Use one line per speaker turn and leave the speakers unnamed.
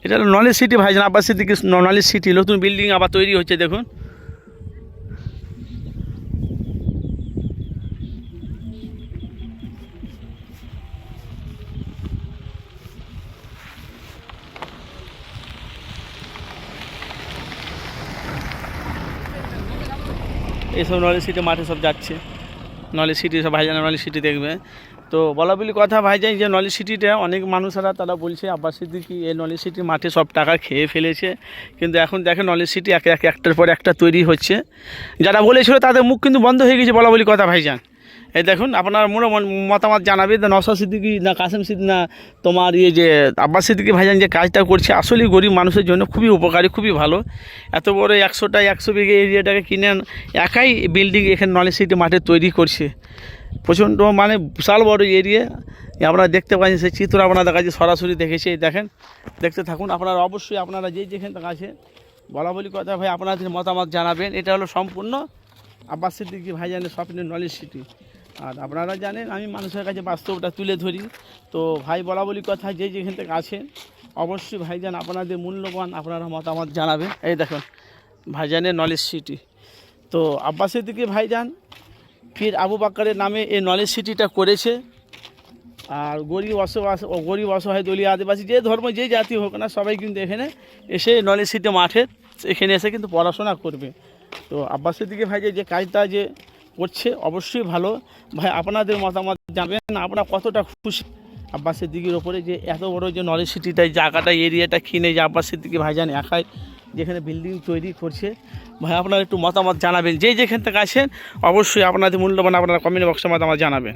এটা হলো knowledge city ভাইজান, আব্বাস সিদ্দিকী নলেজ সিটি, নতুন বিল্ডিং আবার তৈরি হচ্ছে দেখুন। এইসব নলেজ সিটি মাঠে সব যাচ্ছে, নলেজ সিটি সব ভাইজান নলেজ সিটি দেখবে। তো বলা বলি কথা ভাইজান যে নলেজ সিটিটা অনেক মানুষেরা তারা বলছে আব্বাস সিদ্দিকী এই নলেজ সিটির মাঠে সব টাকা খেয়ে ফেলেছে, কিন্তু এখন দেখেন নলেজ সিটি একে একে একটার পর একটা তৈরি হচ্ছে। যারা বলেছিল তাদের মুখ কিন্তু বন্ধ হয়ে গেছে বলা বলি কথা ভাইজান। এই দেখুন আপনার মতামত জানাবে নওশাদ সিদ্দিকী না কাসেম সিদ্দিকী না তোমার যে আব্বাস সিদ্দিকী ভাইজান যে কাজটা করছে আসলেই গরিব মানুষের জন্য খুবই উপকারী, খুবই ভালো। এত বড় 100 বিঘে এরিয়াটাকে কিনে একাই বিল্ডিং এখানে নলেজ সিটি মাঠে তৈরি করছে, প্রচণ্ড মানে বিশাল বড় এরিয়া। আপনারা দেখতে পাচ্ছেন সেই চিত্র আপনাদের কাছে সরাসরি দেখেছি, দেখেন দেখতে থাকুন। আপনারা অবশ্যই আপনারা যেখান থেকে আছে বলা বলি কথা ভাই আপনাদের মতামত জানাবেন। এটা হলো সম্পূর্ণ আব্বাস সিদ্দিকী ভাইজানের স্বপ্নের নলেজ সিটি। আর আপনারা জানেন আমি মানুষের কাছে বাস্তবটা তুলে ধরি। তো ভাই বলা বলি কথা যেখান থেকে আছেন অবশ্যই ভাইজান আপনাদের মূল্যবান আপনারা মতামত জানাবেন। এই দেখুন ভাইজানের নলেজ সিটি। তো আব্বাস সিদ্দিকী ভাইজান পীর আবু বাক্কারের নামে এই নলেজ সিটিটা করেছে। আর গরিব অসহায় দলীয় আদিবাসী যে ধর্ম যে জাতি হোক না সবাই কিন্তু এখানে এসে নলেজ সিটি মাঠের এখানে এসে কিন্তু পড়াশোনা করবে। তো আব্বাস সিদ্দিকী ভাই যে কাজটা যে করছে অবশ্যই ভালো। ভাই আপনাদের মতামত জানবেন, আপনারা কতটা খুশি আব্বাস সিদ্দিকীর ওপরে যে এত বড় যে নলেজ সিটিটাই জায়গাটা এরিয়াটা কিনে যে আব্বাস সিদ্দিকী ভাইজান একাই যেখানে বিল্ডিং তৈরি করছে। ভাই আপনারা একটু মতামত জানাবেন, যেখান থেকে আসেন অবশ্যই আপনাদের মূল্যবান আপনারা কমেন্ট বক্সে মতামত জানাবেন।